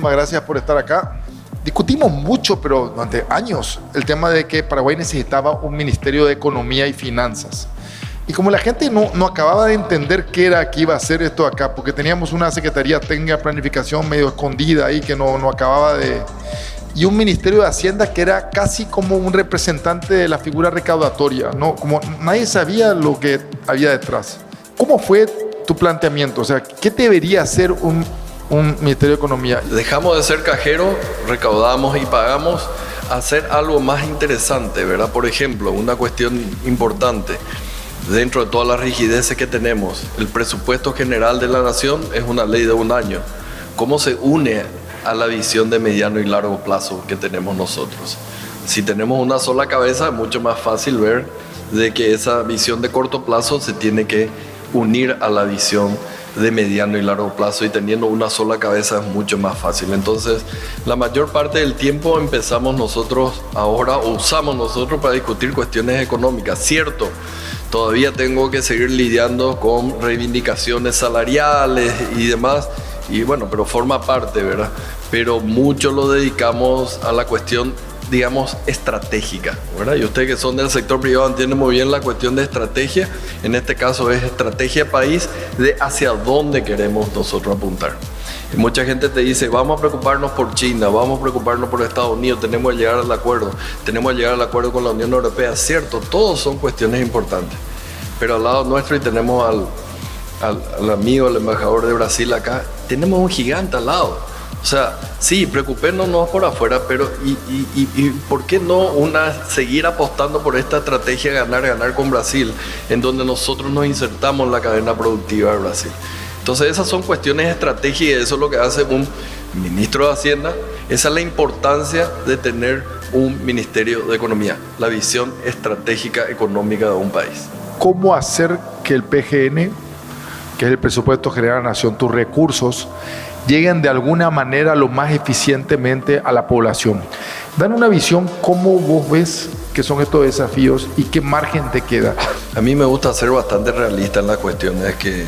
muchísimas gracias por estar acá. Discutimos mucho, pero durante años, el tema de que Paraguay necesitaba un Ministerio de Economía y Finanzas. Y como la gente no acababa de entender qué era que iba a hacer esto acá, porque teníamos una Secretaría Técnica de Planificación medio escondida ahí que no acababa de... Y un Ministerio de Hacienda que era casi como un representante de la figura recaudatoria, ¿no? Como nadie sabía lo que había detrás. ¿Cómo fue tu planteamiento? O sea, ¿qué debería hacer un Ministerio de Economía? Dejamos de ser cajero, recaudamos y pagamos, a hacer algo más interesante, ¿verdad? Por ejemplo, una cuestión importante, dentro de todas las rigideces que tenemos, el presupuesto general de la nación es una ley de un año. ¿Cómo se une a la visión de mediano y largo plazo que tenemos nosotros? Si tenemos una sola cabeza, es mucho más fácil ver de que esa visión de corto plazo se tiene que unir a la visión de mediano y largo plazo, y teniendo una sola cabeza es mucho más fácil. Entonces, la mayor parte del tiempo empezamos nosotros ahora, o usamos nosotros para discutir cuestiones económicas. Cierto, todavía tengo que seguir lidiando con reivindicaciones salariales y demás, y bueno, pero forma parte, ¿verdad? Pero mucho lo dedicamos a la cuestión, digamos, estratégica, ¿verdad? Y ustedes que son del sector privado entienden muy bien la cuestión de estrategia. En este caso es estrategia país de hacia dónde queremos nosotros apuntar. Y mucha gente te dice, vamos a preocuparnos por China, vamos a preocuparnos por Estados Unidos, tenemos que llegar al acuerdo, tenemos que llegar al acuerdo con la Unión Europea. Cierto, todos son cuestiones importantes, pero al lado nuestro, y tenemos al amigo, el embajador de Brasil acá, tenemos un gigante al lado. O sea, sí, preocupémonos por afuera, pero ¿y por qué no seguir apostando por esta estrategia ganar con Brasil, en donde nosotros nos insertamos en la cadena productiva de Brasil? Entonces esas son cuestiones de estrategia, y eso es lo que hace un ministro de Hacienda. Esa es la importancia de tener un Ministerio de Economía, la visión estratégica económica de un país. ¿Cómo hacer que el PGN, que es el Presupuesto General de la Nación, tus recursos, lleguen de alguna manera lo más eficientemente a la población? Dan una visión, ¿cómo vos ves que son estos desafíos y qué margen te queda? A mí me gusta ser bastante realista en las cuestiones que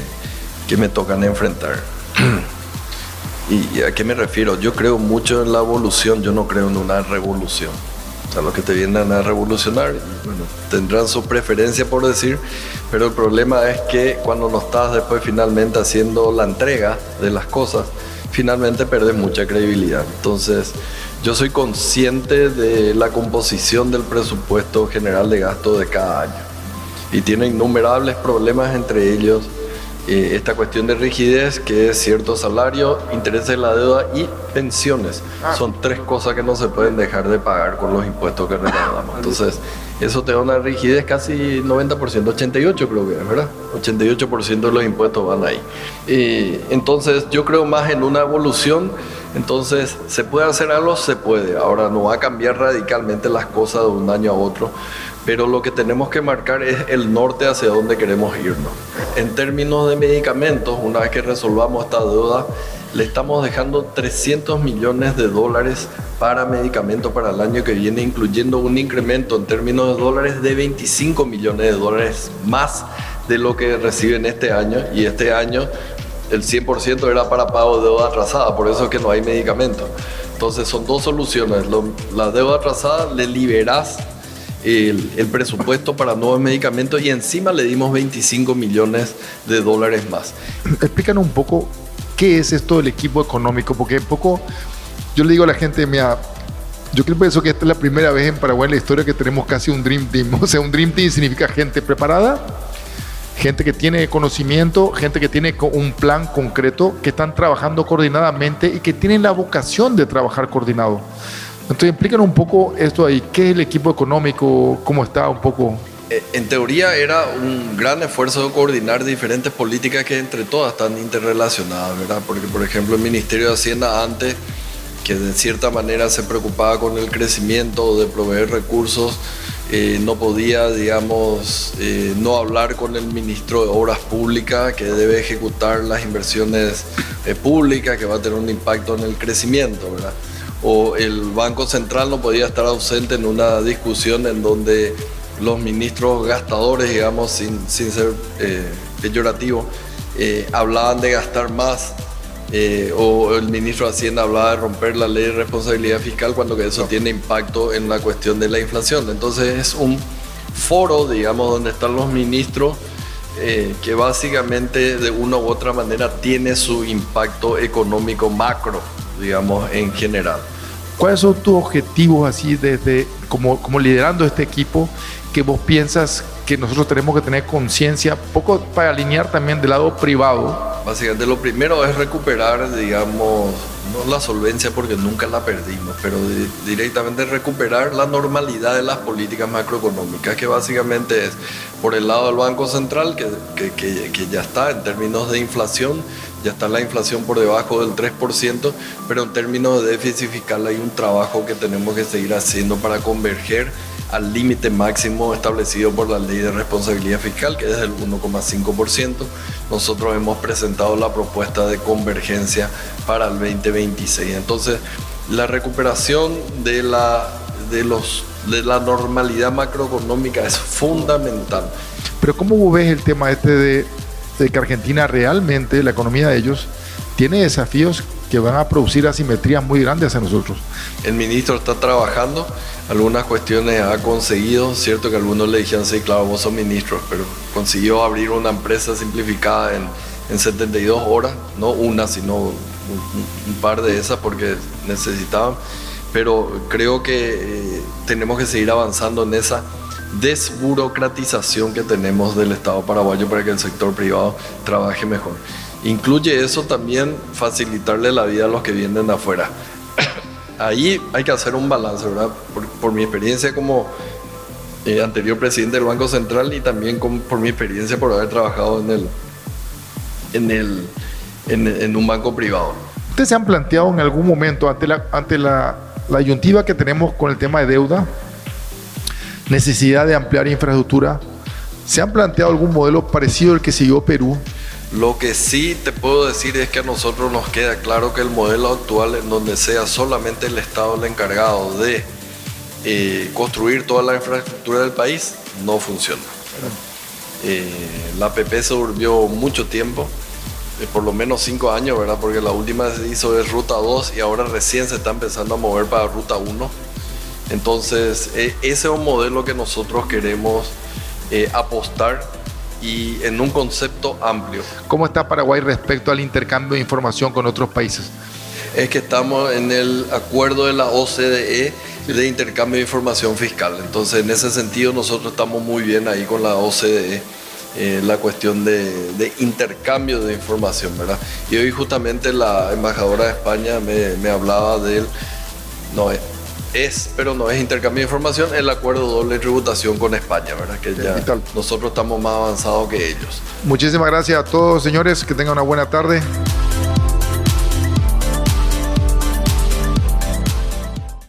me tocan enfrentar. ¿Y a qué me refiero? Yo creo mucho en la evolución, yo no creo en una revolución. O sea, los que te vienen a revolucionar, bueno, tendrán su preferencia por decir, pero el problema es que cuando no estás después finalmente haciendo la entrega de las cosas, finalmente perdes mucha credibilidad. Entonces, yo soy consciente de la composición del presupuesto general de gasto de cada año, y tiene innumerables problemas, entre ellos esta cuestión de rigidez, que es cierto salario, intereses de la deuda y pensiones. Son tres cosas que no se pueden dejar de pagar con los impuestos que recaudamos. Entonces, eso te da una rigidez casi 90%, 88% creo que es, ¿verdad? 88% de los impuestos van ahí. Entonces, yo creo más en una evolución. Entonces, ¿se puede hacer algo? Se puede. Ahora, no va a cambiar radicalmente las cosas de un año a otro, pero lo que tenemos que marcar es el norte hacia donde queremos irnos. En términos de medicamentos, una vez que resolvamos esta deuda, le estamos dejando $300 millones para medicamentos para el año que viene, incluyendo un incremento en términos de dólares de $25 millones más de lo que reciben este año, y este año el 100% era para pago de deuda atrasada, por eso es que no hay medicamentos. Entonces son dos soluciones: la deuda atrasada, le liberás el presupuesto para nuevos medicamentos, y encima le dimos $25 millones más. Explícanos un poco qué es esto del equipo económico, porque un poco yo le digo a la gente, mira, yo creo que esta es la primera vez en Paraguay en la historia que tenemos casi un Dream Team. O sea, un Dream Team significa gente preparada, gente que tiene conocimiento, gente que tiene un plan concreto, que están trabajando coordinadamente y que tienen la vocación de trabajar coordinado. Entonces, explícanos un poco esto ahí. ¿Qué es el equipo económico? ¿Cómo está un poco? En teoría era un gran esfuerzo de coordinar diferentes políticas que entre todas están interrelacionadas, ¿verdad? Porque, por ejemplo, el Ministerio de Hacienda antes, que de cierta manera se preocupaba con el crecimiento de proveer recursos, no podía, digamos, no hablar con el ministro de Obras Públicas, que debe ejecutar las inversiones públicas, que va a tener un impacto en el crecimiento, ¿verdad? O el Banco Central no podía estar ausente en una discusión en donde los ministros gastadores, digamos, sin ser peyorativo, hablaban de gastar más o el ministro de Hacienda hablaba de romper la ley de responsabilidad fiscal cuando que eso tiene impacto en la cuestión de la inflación. Entonces es un foro, digamos, donde están los ministros que básicamente de una u otra manera tiene su impacto económico macro, digamos, en general. ¿Cuáles son tus objetivos así desde como liderando este equipo que vos piensas que nosotros tenemos que tener conciencia, poco para alinear también del lado privado? Básicamente lo primero es recuperar, digamos, no la solvencia porque nunca la perdimos, pero directamente recuperar la normalidad de las políticas macroeconómicas, que básicamente es por el lado del Banco Central, que ya está en términos de inflación, ya está la inflación por debajo del 3%, pero en términos de déficit fiscal hay un trabajo que tenemos que seguir haciendo para converger al límite máximo establecido por la ley de responsabilidad fiscal, que es del 1,5%. Nosotros hemos presentado la propuesta de convergencia para el 2026. Entonces, la recuperación de la normalidad macroeconómica es fundamental. Pero ¿cómo vos ves el tema de que Argentina realmente, la economía de ellos, tiene desafíos que van a producir asimetrías muy grandes hacia nosotros? El ministro está trabajando, algunas cuestiones ha conseguido, cierto que algunos le dijeron, sí, claro, vos sos ministro, pero consiguió abrir una empresa simplificada en 72 horas, no una, sino un par de esas porque necesitaban, pero creo que tenemos que seguir avanzando en esa desburocratización que tenemos del Estado paraguayo para que el sector privado trabaje mejor. Incluye eso también facilitarle la vida a los que vienen de afuera. Ahí hay que hacer un balance, ¿verdad? Por mi experiencia como anterior presidente del Banco Central y también por mi experiencia por haber trabajado en un banco privado. ¿Ustedes se han planteado en algún momento ante la ayuntiva que tenemos con el tema de deuda, necesidad de ampliar infraestructura, se han planteado algún modelo parecido al que siguió Perú? Lo que sí te puedo decir es que a nosotros nos queda claro que el modelo actual, en donde sea solamente el Estado el encargado de construir toda la infraestructura del país, no funciona. La APP se durmió mucho tiempo, por lo menos 5 años, ¿verdad? Porque la última se hizo de Ruta 2 y ahora recién se está empezando a mover para Ruta 1. Entonces, ese es un modelo que nosotros queremos apostar, y en un concepto amplio. ¿Cómo está Paraguay respecto al intercambio de información con otros países? Es que estamos en el acuerdo de la OCDE de intercambio de información fiscal. Entonces, en ese sentido, nosotros estamos muy bien ahí con la OCDE, la cuestión de intercambio de información, ¿verdad? Y hoy justamente la embajadora de España me hablaba del... pero no es intercambio de información, el acuerdo de doble tributación con España, ¿verdad? Que ya nosotros estamos más avanzados que ellos. Muchísimas gracias a todos, señores, que tengan una buena tarde.